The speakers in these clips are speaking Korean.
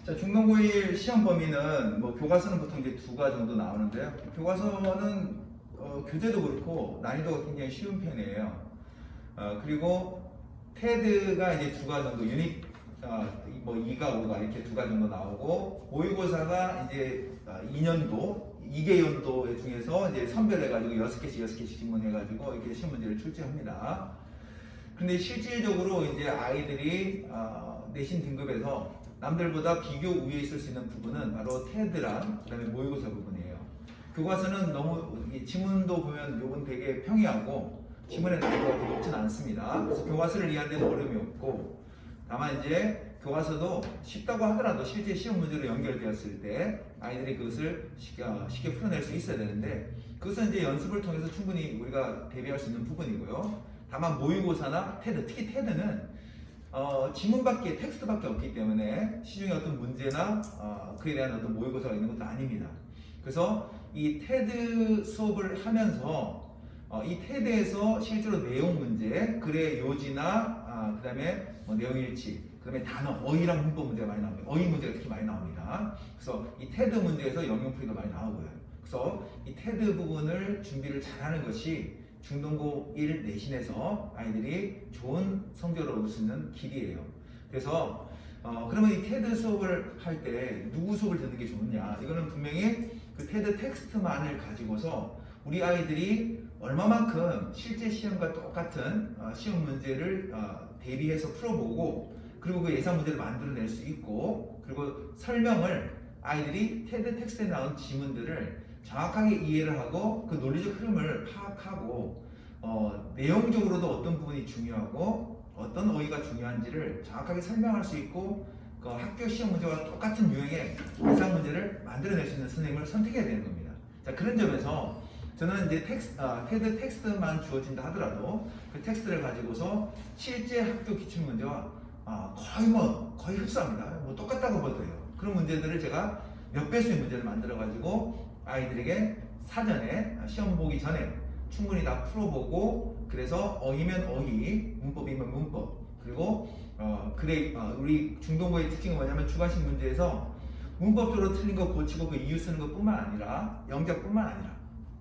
자, 중등고1 시험 범위는 뭐 교과서는 보통 이제 2가 정도 나오는데요. 교과서는 교재도 그렇고 난이도가 굉장히 쉬운 편이에요. 그리고 테드가 이제 2가 정도 유닛 뭐 2가 5가 이렇게 2가 정도 나오고 모의고사가 이제 2년도 2개 연도 중에서 이제 선별해가지고 6개씩 질문해가지고 이렇게 시험 문제를 출제합니다. 근데 실질적으로 이제 아이들이 내신 등급에서 남들보다 비교 우위에 있을 수 있는 부분은 바로 테드랑 그다음에 모의고사 부분이에요. 교과서는 너무 지문도 보면 요건 되게 평이하고 지문의 난이도가 높진 않습니다. 그래서 교과서를 이해하는 데는 어려움이 없고, 다만 이제 교과서도 쉽다고 하더라도 실제 시험 문제로 연결되었을 때 아이들이 그것을 쉽게 풀어낼 수 있어야 되는데, 그것은 이제 연습을 통해서 충분히 우리가 대비할 수 있는 부분이고요. 다만 모의고사나 테드, 특히 테드는 지문밖에, 텍스트밖에 없기 때문에 시중에 어떤 문제나 그에 대한 어떤 모의고사가 있는 것도 아닙니다. 그래서 이 테드 수업을 하면서 이 테드에서 실제로 내용 문제, 글의 요지나 그 다음에 뭐 내용 일치, 그 다음에 단어, 어휘랑 문법 문제가 많이 나옵니다. 어휘 문제가 특히 많이 나옵니다. 그래서 이 테드 문제에서 영역풀이도 많이 나오고요. 그래서 이 테드 부분을 준비를 잘하는 것이 중등고 1 내신에서 아이들이 좋은 성적을 얻을 수 있는 길이에요. 그래서 그러면 이 테드 수업을 할 때 누구 수업을 듣는 게 좋느냐? 이거는 분명히 그 테드 텍스트만을 가지고서 우리 아이들이 얼마만큼 실제 시험과 똑같은 시험 문제를 대비해서 풀어보고, 그리고 그 예상 문제를 만들어낼 수 있고, 그리고 설명을 아이들이 테드 텍스트에 나온 지문들을 정확하게 이해를 하고 그 논리적 흐름을 파악하고 내용적으로도 어떤 부분이 중요하고 어떤 어휘가 중요한지를 정확하게 설명할 수 있고, 그 학교 시험 문제와 똑같은 유형의 예상 문제를 만들어낼 수 있는 선생님을 선택해야 되는 겁니다. 자, 그런 점에서 저는 이제 테드 텍스트만 주어진다 하더라도 그 텍스트를 가지고서 실제 학교 기출 문제와 거의 흡사합니다. 뭐 똑같다고 봐도 돼요. 그런 문제들을 제가 몇 배수의 문제를 만들어 가지고 아이들에게 사전에 시험 보기 전에 충분히 다 풀어보고, 그래서 어휘면 어휘, 문법이면 문법, 그리고 우리 중등고의 특징은 뭐냐면 주관식 문제에서 문법적으로 틀린 거 고치고 그 이유 쓰는 것뿐만 아니라 영작뿐만 아니라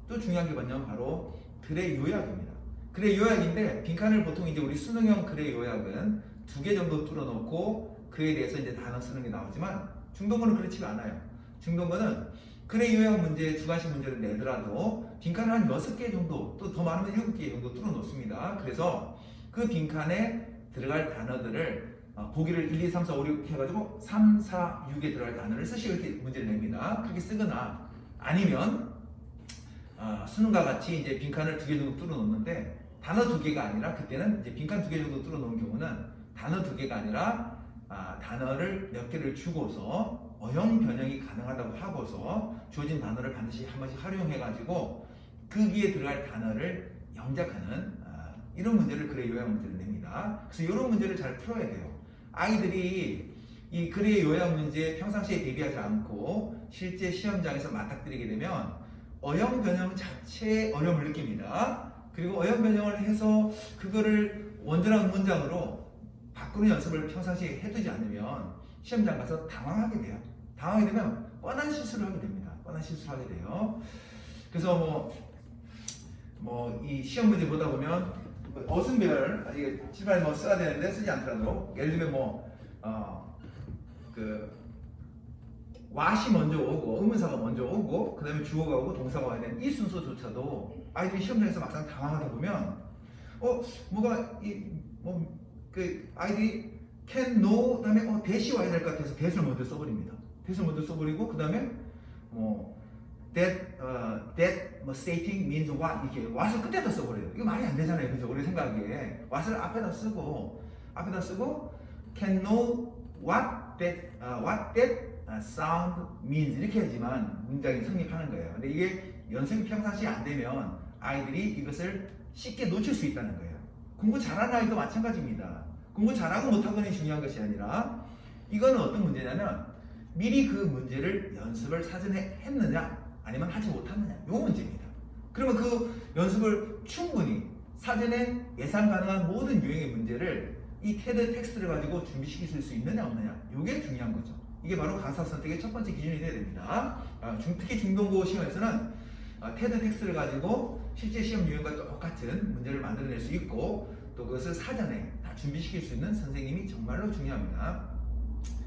또 중요한 게 뭐냐면 바로 글의 요약입니다. 글의 요약인데, 빈칸을 보통 이제 우리 수능형 글의 요약은 2개 정도 뚫어놓고 그에 대해서 이제 단어 쓰는 게 나오지만 중등고는 그렇지가 않아요. 중등고는 글의 요약 문제, 주관식 문제를 내더라도 빈칸을 한 6개 정도, 또 더 많으면 7개 정도 뚫어 놓습니다. 그래서 그 빈칸에 들어갈 단어들을 보기를 1, 2, 3, 4, 5, 6 해가지고 3, 4, 6에 들어갈 단어를 쓰시고 이렇게 문제를 냅니다. 그렇게 쓰거나 아니면 수능과 같이 이제 빈칸을 2개 정도 뚫어 놓는데, 단어 2개가 아니라 그때는 이제 빈칸 2개 정도 뚫어 놓은 경우는 단어 2개가 아니라 단어를 몇 개를 주고서 어형 변형이 가능하다고 하고서 주어진 단어를 반드시 한 번씩 활용해가지고 그 위에 들어갈 단어를 영작하는 이런 문제를 글의 요약 문제를 냅니다. 그래서 이런 문제를 잘 풀어야 돼요. 아이들이 이 글의 요약 문제에 평상시에 대비하지 않고 실제 시험장에서 맞닥뜨리게 되면 어형 변형 자체에 어려움을 느낍니다. 그리고 어형 변형을 해서 그거를 원전한 문장으로 바꾸는 연습을 평상시에 해두지 않으면 시험장 가서 당황하게 돼요. 당황하게 되면 뻔한 실수를 하게 됩니다. 뻔한 실수를 하게 돼요. 그래서 이 시험 문제 보다 보면 어순별, 이게 칠판에 뭐 써야 되는데 쓰지 않더라도, 예를 들면 what이 먼저 오고 의문사가 먼저 오고 그 다음에 주어가 오고 동사가 와야 되는 이 순서조차도 아이들이 시험장에서 막상 당황하다 보면 아이들이 can, know, 그 다음에 대시 와야 될 것 같아서 that을 먼저 써버립니다. that을 먼저 써버리고 그 다음에 that stating means what, 이렇게 what을 끝에다 써버려요. 이거 말이 안 되잖아요, 그죠? 우리 생각에 what을 앞에다 쓰고 can know what that sound means 이렇게 해야지만 문장이 성립하는 거예요. 근데 이게 연습이 평상시에 안 되면 아이들이 이것을 쉽게 놓칠 수 있다는 거예요. 공부 잘하는 아이도 마찬가지입니다. 공부 잘하고 못하고는 중요한 것이 아니라 이거는 어떤 문제냐면 미리 그 문제를 연습을 사전에 했느냐 아니면 하지 못했느냐, 요 문제입니다. 그러면 그 연습을 충분히 사전에 예상 가능한 모든 유형의 문제를 이 테드 텍스트를 가지고 준비시킬 수 있느냐 없느냐, 요게 중요한 거죠. 이게 바로 강사 선택의 첫 번째 기준이 되어야 됩니다. 특히 중등고 시험에서는 테드 텍스트를 가지고 실제 시험 유형과 똑같은 문제를 만들어낼 수 있고 또 그것을 사전에 다 준비시킬 수 있는 선생님이 정말로 중요합니다.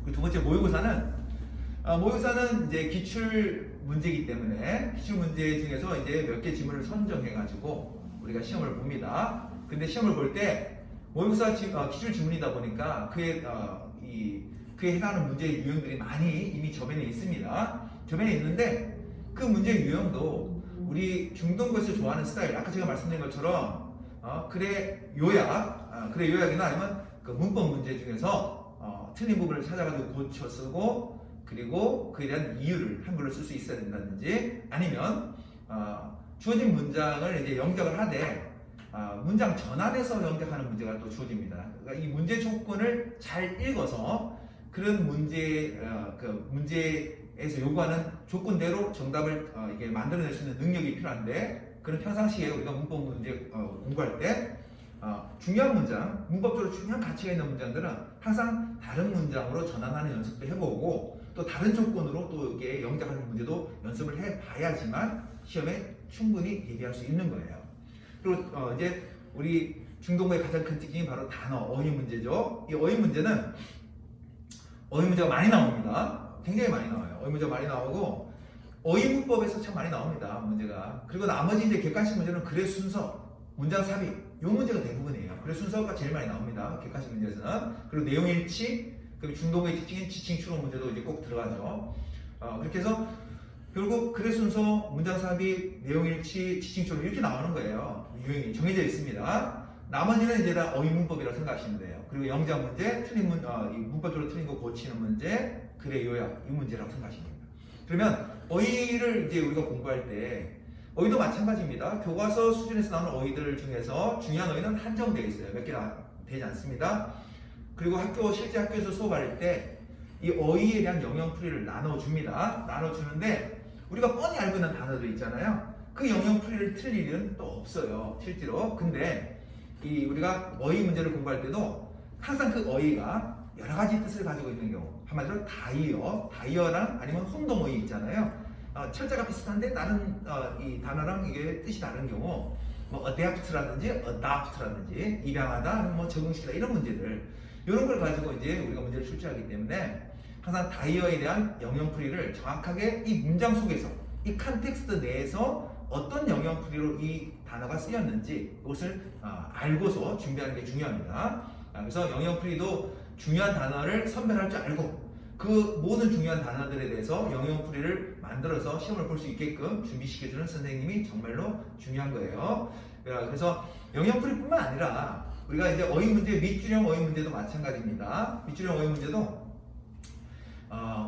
그리고 두 번째 모의고사는 이제 기출 문제이기 때문에 기출 문제 중에서 이제 몇 개 지문을 선정해 가지고 우리가 시험을 봅니다. 근데 시험을 볼 때 모의고사 기출 지문이다 보니까 그에 해당하는 문제의 유형들이 많이 이미 저변에 있습니다. 저변에 있는데 그 문제 유형도 우리 중등고에서 좋아하는 스타일, 아까 제가 말씀드린 것처럼 글의 요약이나 아니면 그 문법 문제 중에서 틀린 부분을 찾아가지고 고쳐 쓰고 그리고 그에 대한 이유를 한글로 쓸 수 있어야 된다든지 아니면 주어진 문장을 이제 영작을 하되 문장 전환해서 영작하는 문제가 또 주어집니다. 그러니까 이 문제 조건을 잘 읽어서 그런 문제에서 요구하는 조건대로 정답을 이게 만들어낼 수 있는 능력이 필요한데 그런 평상시에 우리가 문법 문제 공부할 때 중요한 문장, 문법적으로 중요한 가치가 있는 문장들은 항상 다른 문장으로 전환하는 연습도 해보고 또 다른 조건으로 또 이게 영작하는 문제도 연습을 해봐야지만 시험에 충분히 대비할 수 있는 거예요. 그리고 이제 우리 중등고의 가장 큰 특징이 바로 단어, 어휘 문제죠. 이 어휘 문제는 어휘 문제가 많이 나옵니다. 굉장히 많이 나와요. 어휘 문제가 많이 나오고 어휘 문법에서 참 많이 나옵니다. 문제가. 그리고 나머지 이제 객관식 문제는 글의 순서, 문장 삽입 이 문제가 대부분이에요. 글의 순서가 제일 많이 나옵니다. 객관식 문제에서는. 그리고 내용 일치, 그리고 중등고의 특징인 지칭 추론 문제도 이제 꼭 들어가죠. 그렇게 해서 결국 글의 순서, 문장 삽입, 내용 일치, 지칭 추론 이렇게 나오는 거예요. 유형이 정해져 있습니다. 나머지는 이제 다 어휘 문법이라고 생각하시면 돼요. 그리고 영작 문제, 문법적으로 틀린 거 고치는 문제, 글의 요약 이 문제라고 생각하시면 됩니다. 그러면 어휘를 이제 우리가 공부할 때 어휘도 마찬가지입니다. 교과서 수준에서 나오는 어휘들 중에서 중요한 어휘는 한정되어 있어요. 몇 개 되지 않습니다. 그리고 실제 학교에서 수업할 때 이 어휘에 대한 영역풀이를 나눠줍니다. 나눠주는데 우리가 뻔히 알고 있는 단어들 있잖아요. 그 영역풀이를 틀릴 일은 또 없어요. 실제로. 근데 우리가 어휘 문제를 공부할 때도 항상 그 어휘가 여러 가지 뜻을 가지고 있는 경우, 한마디로 다이어랑 아니면 혼동어휘 있잖아요. 철자가 비슷한데 다른 이 단어랑 이게 뜻이 다른 경우, 뭐 adapt라든지 adopt라든지 입양하다, 뭐 적응시키다 이런 문제들, 이런 걸 가지고 이제 우리가 문제를 출제하기 때문에 항상 다이어에 대한 영역풀이를 정확하게 이 문장 속에서, 이 컨텍스트 내에서 어떤 영역풀이로 이 단어가 쓰였는지 이것을 알고서 준비하는 게 중요합니다. 그래서 영역풀이도 중요한 단어를 선별할 줄 알고 그 모든 중요한 단어들에 대해서 영역풀이를 만들어서 시험을 볼 수 있게끔 준비시켜주는 선생님이 정말로 중요한 거예요. 그래서 영역풀이뿐만 아니라 우리가 이제 어휘 문제, 밑줄형 어휘 문제도 마찬가지입니다. 밑줄형 어휘 문제도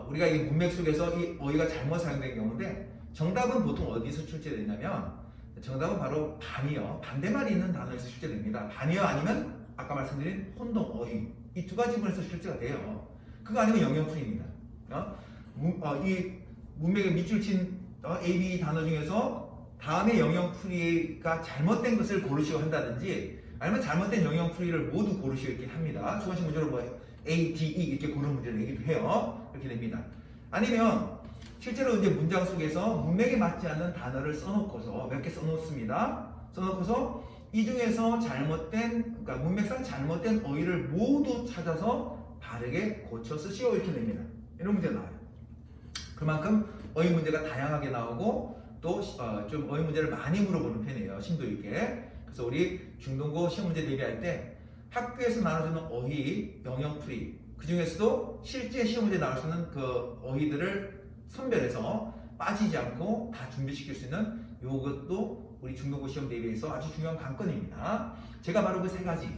우리가 이 문맥 속에서 이 어휘가 잘못 사용된 경우인데 정답은 보통 어디서 출제되냐면 정답은 바로 반이어, 반대말이 있는 단어에서 출제됩니다. 반이어 아니면 아까 말씀드린 혼동 어휘, 이 두 가지 부분에서 출제가 돼요. 그거 아니면 영역풀이입니다. 이 문맥에 밑줄 친 A, B 단어 중에서 다음에 영역풀이가 잘못된 것을 고르시오 한다든지 아니면 잘못된 영역풀이를 모두 고르시오 이렇게 합니다. 주관식 문제로 뭐 A, D, E 이렇게 고르는 문제를 내기도 해요. 이렇게 됩니다. 아니면 실제로 이제 문장 속에서 문맥에 맞지 않는 단어를 써놓고서 몇 개 써놓습니다. 써놓고서 이 중에서 그러니까 문맥상 잘못된 어휘를 모두 찾아서 바르게 고쳐 쓰시오 이렇게 됩니다. 이런 문제가 나와요. 그만큼 어휘 문제가 다양하게 나오고 또 좀 어휘 문제를 많이 물어보는 편이에요. 심도 있게. 그래서 우리 중등고 시험 문제 대비할 때 학교에서 나눠주는 어휘, 영역풀이 그 중에서도 실제 시험 문제 나올 수 있는 그 어휘들을 선별해서 빠지지 않고 다 준비시킬 수 있는 이것도 우리 중등고 시험 대비해서 아주 중요한 관건입니다. 제가 바로 그 세 가지,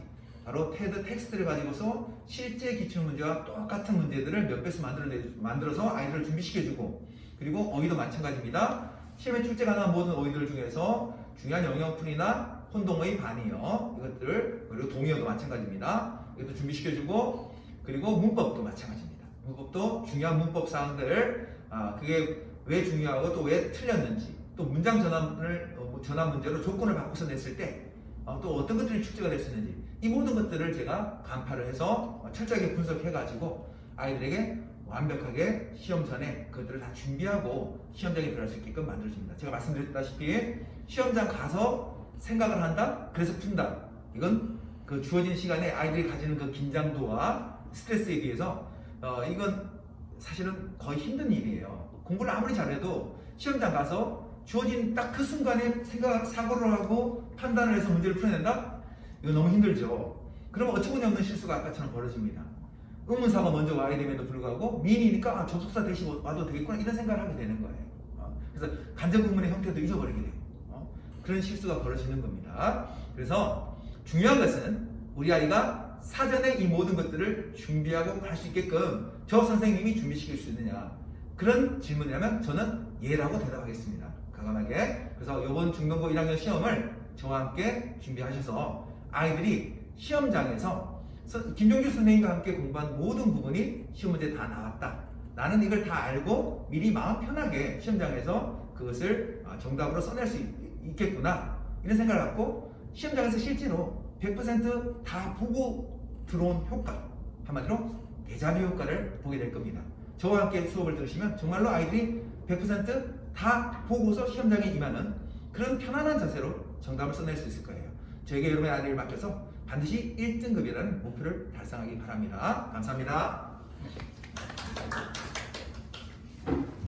바로 테드 텍스트를 가지고서 실제 기출문제와 똑같은 문제들을 몇 배수 만들어서 아이들을 준비시켜주고, 그리고 어휘도 마찬가지입니다. 시험에 출제가 나온 모든 어휘들 중에서 중요한 영역풀이나 혼동어휘, 반이어 이것들, 그리고 동의어도 마찬가지입니다. 이것도 준비시켜주고, 그리고 문법도 마찬가지입니다. 문법도 중요한 문법 사항들, 그게 왜 중요하고 또 왜 틀렸는지, 또 문장 전환 문제로 조건을 바꿔서 냈을 때 또 어떤 것들이 출제가 될 수 있는지, 이 모든 것들을 제가 간파를 해서 철저하게 분석해가지고 아이들에게 완벽하게 시험 전에 그것들을 다 준비하고 시험장에 들어갈 수 있게끔 만들어줍니다. 제가 말씀드렸다시피 시험장 가서 생각을 한다, 그래서 푼다. 이건 그 주어진 시간에 아이들이 가지는 그 긴장도와 스트레스에 비해서 이건 사실은 거의 힘든 일이에요. 공부를 아무리 잘해도 시험장 가서 주어진 딱 그 순간에 사고를 하고 판단을 해서 문제를 풀어낸다? 이거 너무 힘들죠. 그러면 어처구니 없는 실수가 아까처럼 벌어집니다. 의문사가 먼저 와야 됨에도 불구하고 미인이니까 접속사 대신 와도 되겠구나 이런 생각을 하게 되는 거예요. 그래서 간접의문의 형태도 잊어버리게 되고 그런 실수가 벌어지는 겁니다. 그래서 중요한 것은 우리 아이가 사전에 이 모든 것들을 준비하고 갈 수 있게끔 저 선생님이 준비시킬 수 있느냐, 그런 질문이라면 저는 예라고 대답하겠습니다. 과감하게. 그래서 이번 중등부 1학년 시험을 저와 함께 준비하셔서 아이들이 시험장에서 김종주 선생님과 함께 공부한 모든 부분이 시험 문제에 다 나왔다, 나는 이걸 다 알고 미리 마음 편하게 시험장에서 그것을 정답으로 써낼 수 있겠구나, 이런 생각을 갖고 시험장에서 실제로 100% 다 보고 들어온 효과, 한마디로 데자뷰 효과를 보게 될 겁니다. 저와 함께 수업을 들으시면 정말로 아이들이 100%다 보고서 시험장에 임하는 그런 편안한 자세로 정답을 써낼 수 있을 거예요. 저에게 여러분의 아이를 맡겨서 반드시 1등급이라는 목표를 달성하기 바랍니다. 감사합니다.